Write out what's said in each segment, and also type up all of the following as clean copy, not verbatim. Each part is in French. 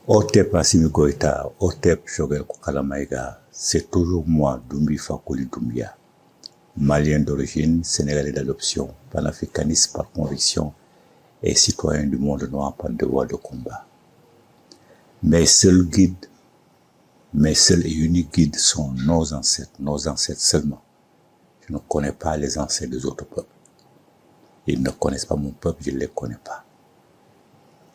Otep Assimi Goïta, Otep Choguel Koukala Maïga, c'est toujours moi, Doumbi Fakoli Doumbia, malien d'origine, sénégalais d'adoption, panafricaniste par conviction et citoyen du monde noir par devoir de combat. Mes seuls guides, mes seuls et uniques guides sont nos ancêtres seulement. Je ne connais pas les ancêtres des autres peuples. Ils ne connaissent pas mon peuple, je ne les connais pas.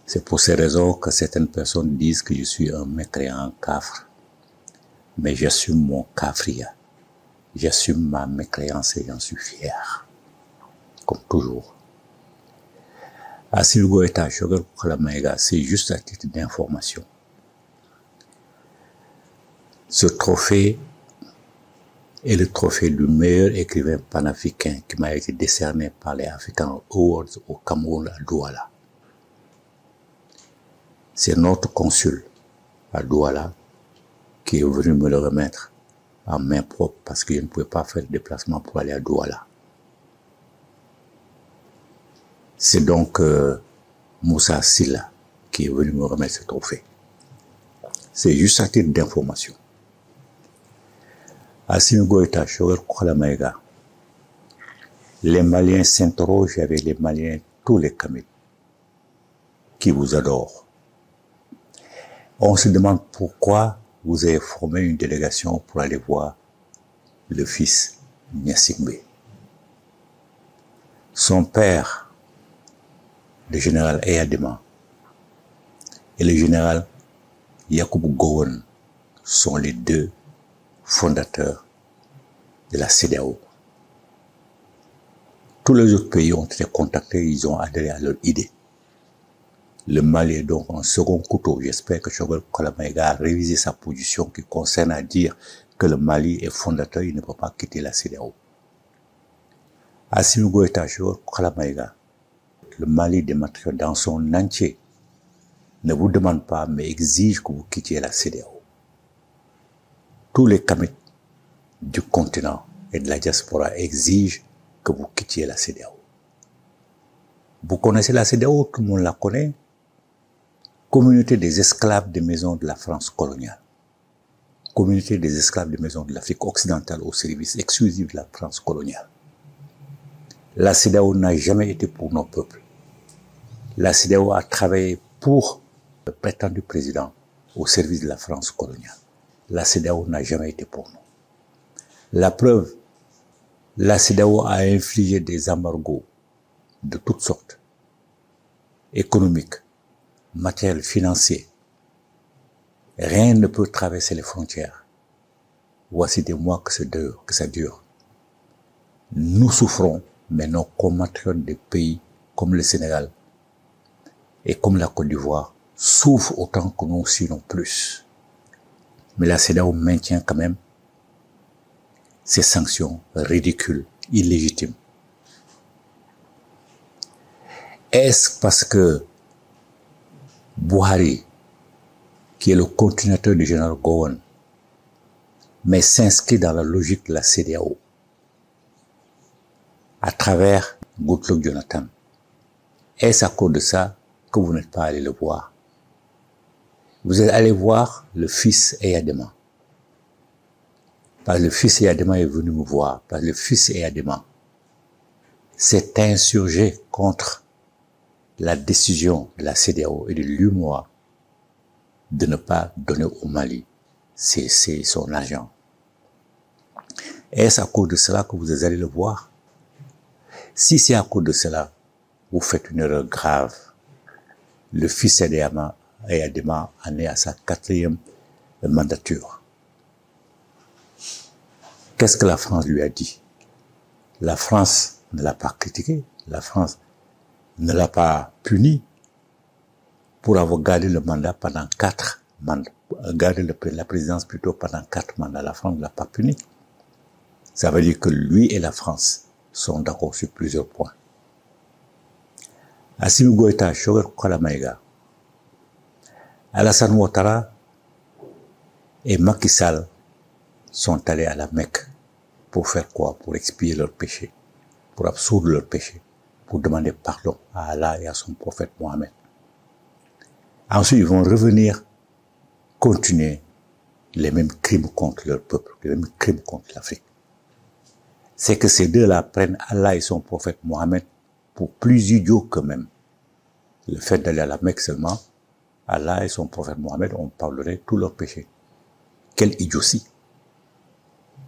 C'est pour ces raisons que certaines personnes disent que je suis un mécréant cafre. Mais j'assume mon cafria. J'assume ma mécréance et j'en suis fier. Comme toujours. Assimi Goïta Choguel Koukala Maïga, c'est juste à titre d'information. Ce trophée est le trophée du meilleur écrivain panafricain qui m'a été décerné par les African Awards au Cameroun à Douala. C'est notre consul à Douala qui est venu me le remettre en main propre parce que je ne pouvais pas faire le déplacement pour aller à Douala. C'est donc Moussa Silla qui est venu me remettre ce trophée. C'est juste à titre d'information. Assimi Goïta Choguel Koukala Maïga. Les Maliens s'interrogent avec les Maliens, tous les Kamits, qui vous adorent. On se demande pourquoi vous avez formé une délégation pour aller voir le fils Gnassingbé. Son père, le général Eyadema, et le général Yakubu Gowon sont les deux fondateurs de la CEDEAO. Tous les autres pays ont été contactés, ils ont adhéré à leur idée. Le Mali est donc un second couteau. J'espère que Choguel Koukala Maïga a révisé sa position qui concerne à dire que le Mali est fondateur, il ne peut pas quitter la CEDEAO. Assimi Goïta Choguel Koukala Maïga, le Mali dématerialisé dans son entier ne vous demande pas, mais exige que vous quittiez la CEDEAO. Tous les Kamits du continent et de la diaspora exigent que vous quittiez la CEDEAO. Vous connaissez la CEDEAO, tout le monde la connaît. Communauté des esclaves des maisons de la France coloniale. Communauté des esclaves des maisons de l'Afrique occidentale au service exclusif de la France coloniale. La CEDEAO n'a jamais été pour nos peuples. La CEDEAO a travaillé pour le prétendu président au service de la France coloniale. La CEDEAO n'a jamais été pour nous. La preuve, la CEDEAO a infligé des embargos de toutes sortes, économiques, matériels, financiers. Rien ne peut traverser les frontières. Voici des mois que ça dure. Nous souffrons, mais nos compatriotes des pays comme le Sénégal et comme la Côte d'Ivoire souffrent autant que nous, sinon plus. Mais la CEDEAO maintient quand même ces sanctions ridicules, illégitimes. Est-ce parce que Buhari, qui est le continuateur du général Gowon, mais s'inscrit dans la logique de la CEDEAO, à travers Goodluck Jonathan, est-ce à cause de ça que vous n'êtes pas allé le voir? Vous êtes allé voir le fils Eyadema. Parce que le fils Eyadema est venu me voir. Parce que le fils Eyadema s'est insurgé contre la décision de la CEDEAO et de l'UMOA de ne pas donner au Mali son argent. Est-ce à cause de cela que vous êtes allé le voir? Si c'est à cause de cela, vous faites une erreur grave. Le fils Eyadema en est à sa 4e mandature. Qu'est-ce que la France lui a dit? La France ne l'a pas critiqué. La France ne l'a pas puni pour avoir gardé le mandat pendant 4 mandats. Gardé la présidence plutôt pendant 4 mandats. La France ne l'a pas puni. Ça veut dire que lui et la France sont d'accord sur plusieurs points. Assimi Goïta Choguel Koukala Maïga, Alassane Ouattara et Macky Sall sont allés à la Mecque Pour faire quoi? Pour expier leurs péchés, pour absoudre leurs péchés, pour demander pardon à Allah et à son prophète Mohammed. Ensuite, ils vont revenir continuer les mêmes crimes contre leur peuple, les mêmes crimes contre l'Afrique. C'est que ces deux-là prennent Allah et son prophète Mohammed pour plus idiots qu'eux-mêmes. Le fait d'aller à la Mecque seulement, Allah et son prophète Mohammed ont pardonné tous leurs péchés. Quelle idiotie!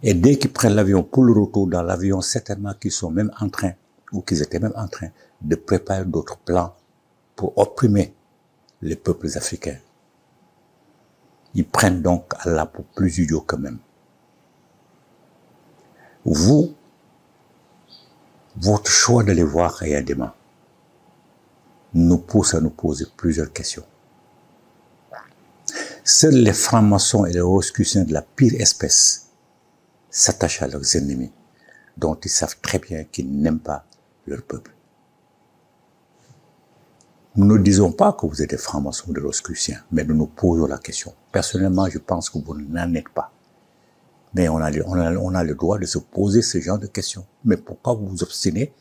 Et dès qu'ils prennent l'avion pour le retour, dans l'avion, certainement qu'ils sont même en train, ou qu'ils étaient même en train de préparer d'autres plans pour opprimer les peuples africains. Ils prennent donc Allah pour plus idiots qu'eux-mêmes. Vous, votre choix de les voir réellement nous pousse à nous poser plusieurs questions. Seuls les francs-maçons et les rosicruciens de la pire espèce s'attachent à leurs ennemis, dont ils savent très bien qu'ils n'aiment pas leur peuple. Nous ne disons pas que vous êtes des francs-maçons ou des rosicruciens, mais nous nous posons la question. Personnellement, je pense que vous n'en êtes pas. Mais on a le droit de se poser ce genre de questions. Mais pourquoi vous vous obstinez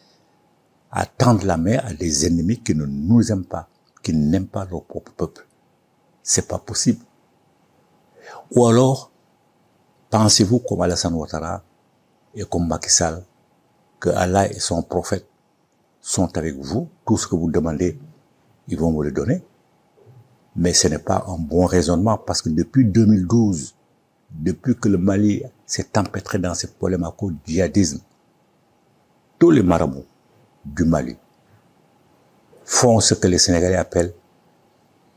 à tendre la main à des ennemis qui ne nous aiment pas, qui n'aiment pas leur propre peuple? C'est pas possible. Ou alors, pensez-vous comme Alassane Ouattara et comme Macky Sall, que Allah et son prophète sont avec vous, tout ce que vous demandez, ils vont vous le donner? Mais ce n'est pas un bon raisonnement, parce que depuis 2012, depuis que le Mali s'est empêtré dans ces problèmes à cause du djihadisme, tous les marabouts du Mali font ce que les Sénégalais appellent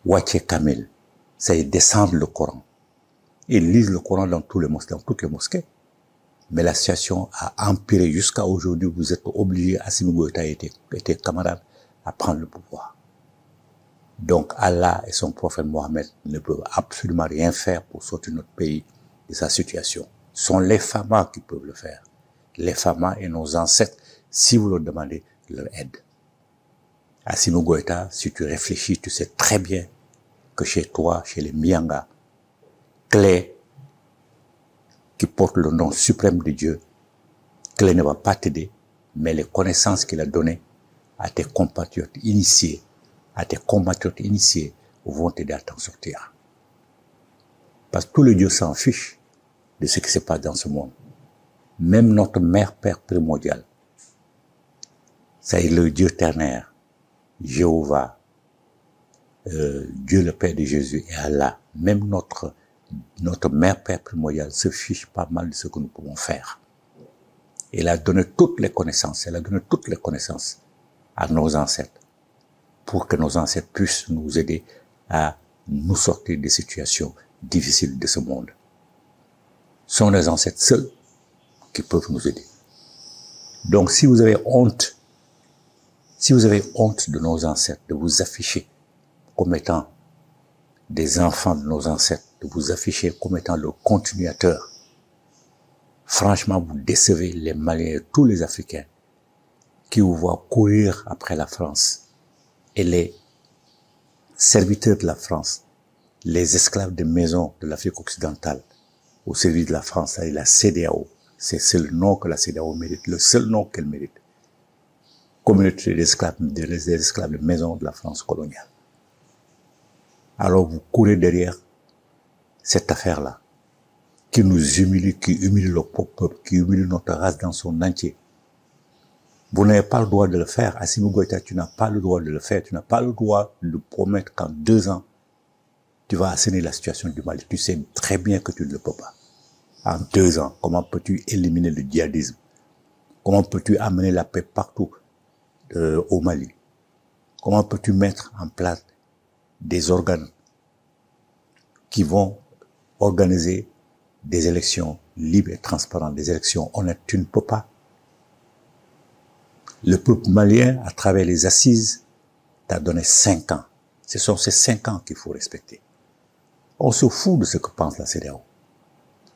Waché Kamil, c'est descendre le Coran. Ils lisent le Coran dans toutes les mosquées. Mais la situation a empiré jusqu'à aujourd'hui. Vous êtes obligés, Assimi Goïta était camarade, à prendre le pouvoir. Donc Allah et son prophète Mohammed ne peuvent absolument rien faire pour sortir notre pays de sa situation. Ce sont les Famas qui peuvent le faire. Les Famas et nos ancêtres, si vous leur demandez, leur aide. Assimi Goïta, si tu réfléchis, tu sais très bien que chez toi, chez les Mianga, Clé, qui porte le nom suprême de Dieu, Clé ne va pas t'aider, mais les connaissances qu'il a données à tes compatriotes initiés, vont t'aider à t'en sortir. Parce que tous les dieux s'en fichent de ce qui se passe dans ce monde. Même notre mère, père primordial, c'est le Dieu ternaire, Jéhovah, Dieu le Père de Jésus et Allah, même notre mère père primordial se fiche pas mal de ce que nous pouvons faire. Elle a donné toutes les connaissances, à nos ancêtres, pour que nos ancêtres puissent nous aider à nous sortir des situations difficiles de ce monde. Ce sont les ancêtres seuls qui peuvent nous aider. Donc si vous avez honte de nos ancêtres, de vous afficher comme étant des enfants de nos ancêtres, de vous afficher comme étant le continuateur, franchement, vous décevez les Maliens et tous les Africains qui vous voient courir après la France et les serviteurs de la France, les esclaves de maison de l'Afrique occidentale au service de la France et la CEDEAO. C'est le nom que la CEDEAO mérite, le seul nom qu'elle mérite. Communauté des esclaves de maison de la France coloniale. Alors vous courez derrière cette affaire-là, qui nous humilie, qui humilie le peuple, qui humilie notre race dans son entier. Vous n'avez pas le droit de le faire. Assimi Goïta, tu n'as pas le droit de le faire. Tu n'as pas le droit de promettre qu'en 2 ans, tu vas assainir la situation du Mali. Tu sais très bien que tu ne le peux pas. En 2 ans, comment peux-tu éliminer le djihadisme? Comment peux-tu amener la paix partout au Mali? Comment peux-tu mettre en place des organes qui vont organiser des élections libres et transparentes, des élections honnêtes? Tu ne peux pas. Le peuple malien, à travers les assises, t'a donné 5 ans. Ce sont ces 5 ans qu'il faut respecter. On se fout de ce que pense la CEDEAO.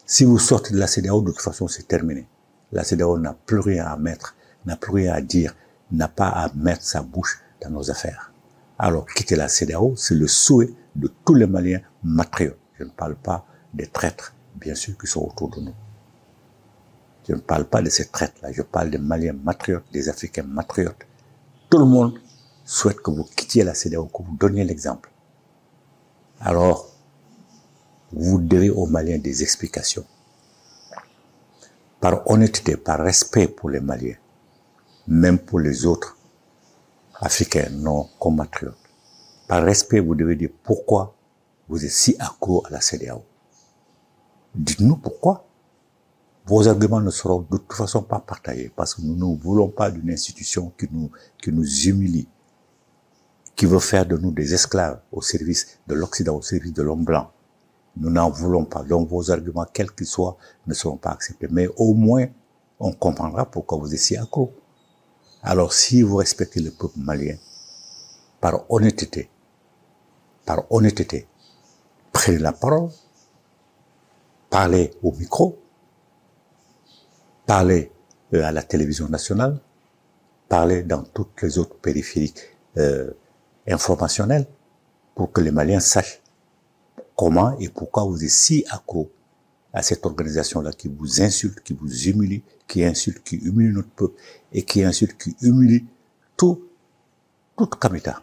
Si vous sortez de la CEDEAO, de toute façon, c'est terminé. La CEDEAO n'a plus rien à mettre, n'a plus rien à dire, n'a pas à mettre sa bouche dans nos affaires. Alors, quitter la CEDEAO, c'est le souhait de tous les Maliens matriotes. Je ne parle pas des traîtres, bien sûr, qui sont autour de nous. Je ne parle pas de ces traites-là, je parle des Maliens matriotes, des Africains matriotes. Tout le monde souhaite que vous quittiez la CEDEAO, que vous donniez l'exemple. Alors, vous devez aux Maliens des explications. Par honnêteté, par respect pour les Maliens, même pour les autres Africains non compatriotes. Par respect, vous devez dire pourquoi vous êtes si accro à la CEDEAO. Dites-nous pourquoi. Vos arguments ne seront de toute façon pas partagés parce que nous ne voulons pas d'une institution qui nous humilie, qui veut faire de nous des esclaves au service de l'Occident, au service de l'homme blanc. Nous n'en voulons pas. Donc vos arguments, quels qu'ils soient, ne seront pas acceptés. Mais au moins, on comprendra pourquoi vous êtes si accro. Alors si vous respectez le peuple malien, par honnêteté, prenez la parole, parlez au micro, parlez à la télévision nationale, parlez dans toutes les autres périphéries informationnelles pour que les Maliens sachent comment et pourquoi vous êtes si accro à cette organisation-là qui vous insulte, qui vous humilie, qui insulte, qui humilie notre peuple et qui insulte, qui humilie toute Kamita.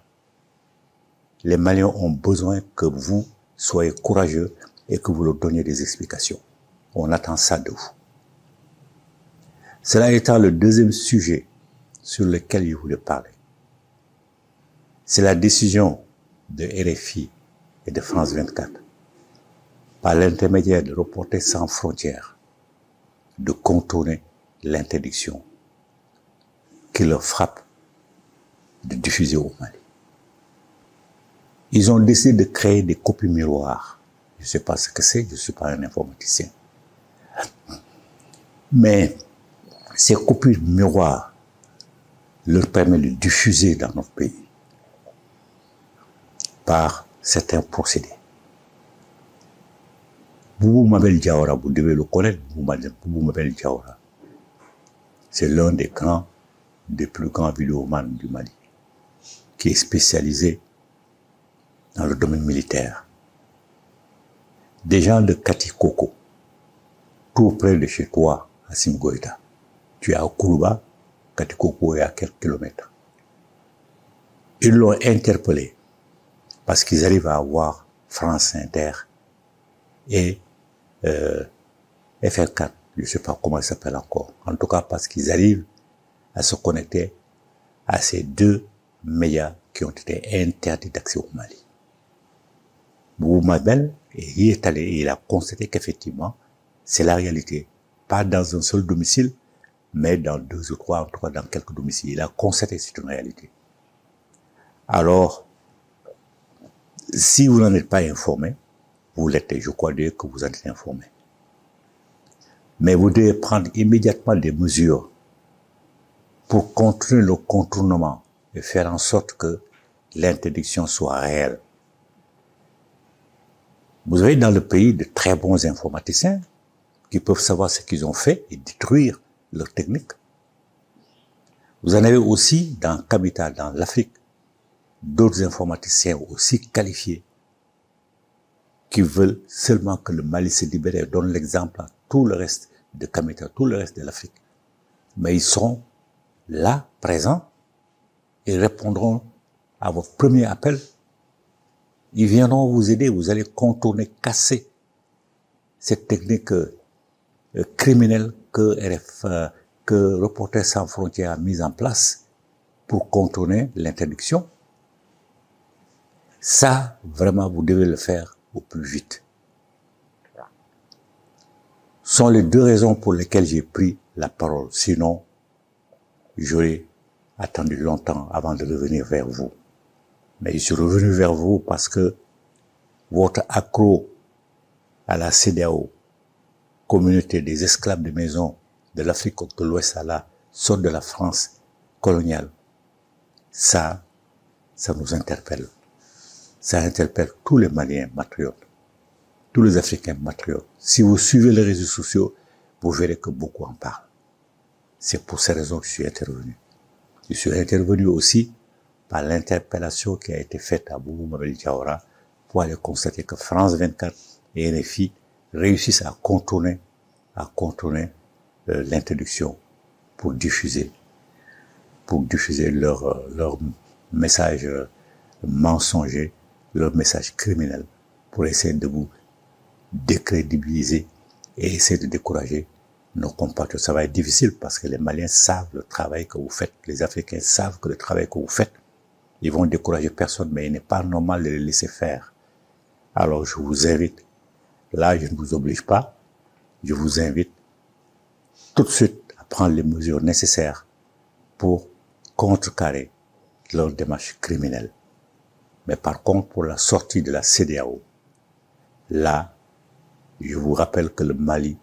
Les Maliens ont besoin que vous soyez courageux et que vous leur donniez des explications. On attend ça de vous. Cela étant le deuxième sujet sur lequel je voulais parler. C'est la décision de RFI et de France 24, par l'intermédiaire de Reporters sans frontières, de contourner l'interdiction qui leur frappe de diffuser au Mali. Ils ont décidé de créer des copies miroirs. Je ne sais pas ce que c'est, je ne suis pas un informaticien. Mais ces copies miroirs leur permettent de diffuser dans notre pays par certains procédés. Boubou Mabel Diawara, vous devez le connaître, Boubou Mabel Diawara. C'est l'un des plus grands vidéomans du Mali, qui est spécialisé dans le domaine militaire. Des gens de Katikoko, tout près de chez toi, à Simgoïta. Tu es à Kourouba, Katikoko est à quelques kilomètres. Ils l'ont interpellé parce qu'ils arrivent à avoir France Inter et FR4, je ne sais pas comment ça s'appelle encore. En tout cas, parce qu'ils arrivent à se connecter à ces deux médias qui ont été interdits d'accès au Mali. Boubou Mabel y est allé et il a constaté qu'effectivement, c'est la réalité. Pas dans un seul domicile, mais dans deux ou trois, en tout cas dans quelques domiciles. Il a constaté que c'est une réalité. Alors, si vous n'en êtes pas informé, vous l'êtes, je crois dire que vous en êtes informé. Mais vous devez prendre immédiatement des mesures pour contrôler le contournement et faire en sorte que l'interdiction soit réelle. Vous avez dans le pays de très bons informaticiens qui peuvent savoir ce qu'ils ont fait et détruire leur technique. Vous en avez aussi dans Kamita, dans l'Afrique, d'autres informaticiens aussi qualifiés qui veulent seulement que le Mali se libère et donne l'exemple à tout le reste de Kamita, tout le reste de l'Afrique. Mais ils seront là, présents, et répondront à votre premier appel. Ils viendront vous aider, vous allez contourner, casser cette technique criminelle que Reporters sans frontières a mise en place pour contourner l'interdiction. Ça, vraiment, vous devez le faire au plus vite. Ce sont les deux raisons pour lesquelles j'ai pris la parole. Sinon, j'aurais attendu longtemps avant de revenir vers vous. Mais je suis revenu vers vous parce que votre accro à la CEDEAO, communauté des esclaves de maison de l'Afrique de l'Ouest à la sorte de la France coloniale, ça nous interpelle. Ça interpelle tous les Maliens matriotes, tous les Africains matriotes. Si vous suivez les réseaux sociaux, vous verrez que beaucoup en parlent. C'est pour ces raisons que je suis intervenu. Je suis intervenu aussi par l'interpellation qui a été faite à Boubou Mabel Diawara pour aller constater que France 24 et RFI réussissent à contourner l'introduction pour diffuser leur message mensonger, leur message criminel, pour essayer de vous décrédibiliser et essayer de décourager nos compatriotes. Ça va être difficile parce que les Maliens savent le travail que vous faites, les Africains savent que le travail que vous faites, ils vont décourager personne, mais il n'est pas normal de les laisser faire. Alors je vous invite, là je ne vous oblige pas, je vous invite tout de suite à prendre les mesures nécessaires pour contrecarrer leur démarche criminelle. Mais par contre, pour la sortie de la CEDEAO, là, je vous rappelle que le Mali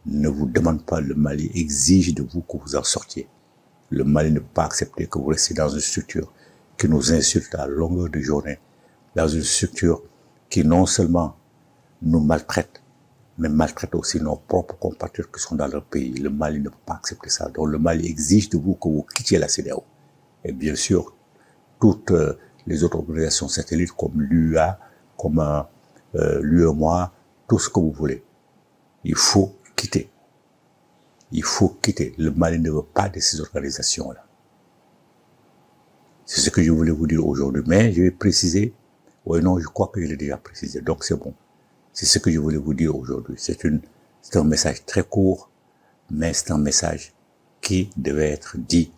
ne vous demande pas, le Mali exige de vous que vous en sortiez. Le Mali ne peut pas accepter que vous restiez dans une structure qui nous insulte à longueur de journée, dans une structure qui non seulement nous maltraite, mais maltraite aussi nos propres compatriotes qui sont dans leur pays. Le Mali ne peut pas accepter ça. Donc le Mali exige de vous que vous quittiez la CEDEAO. Et bien sûr, toutes les autres organisations satellites comme l'UA, comme l'UEMOA, tout ce que vous voulez. Il faut quitter. Il faut quitter. Le Mali ne veut pas de ces organisations-là. C'est ce que je voulais vous dire aujourd'hui. Mais je vais préciser. Oui, non, je crois que je l'ai déjà précisé. Donc c'est bon. C'est ce que je voulais vous dire aujourd'hui. C'est un message très court, mais c'est un message qui devait être dit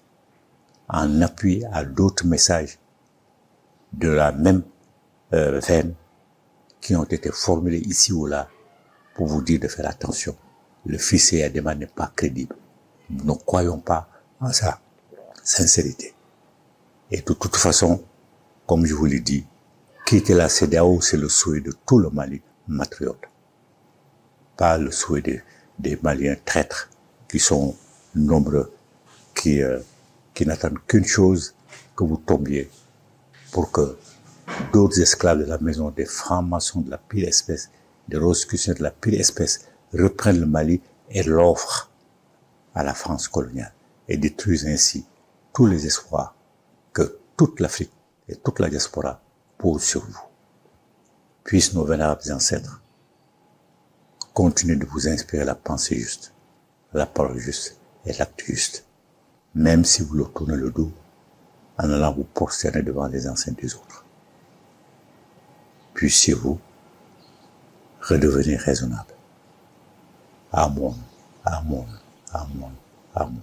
en appui à d'autres messages de la même veine qui ont été formulés ici ou là pour vous dire de faire attention. Le fils Adema n'est pas crédible. Nous ne croyons pas en sa sincérité. Et de toute façon, comme je vous l'ai dit, quitter la CEDEAO, c'est le souhait de tout le Mali patriote. Pas le souhait des Maliens traîtres qui sont nombreux, qui n'attendent qu'une chose, que vous tombiez pour que d'autres esclaves de la maison, des francs-maçons de la pire espèce, des rosicruciens de la pire espèce, reprennent le Mali et l'offrent à la France coloniale et détruisent ainsi tous les espoirs que toute l'Afrique et toute la diaspora posent sur vous. Puissent nos vénérables ancêtres continuer de vous inspirer la pensée juste, la parole juste et l'acte juste, même si vous leur tournez le dos en allant vous prosterner devant les enceintes des autres. Puissiez-vous redevenir raisonnable. Amen, amen, amen, amen.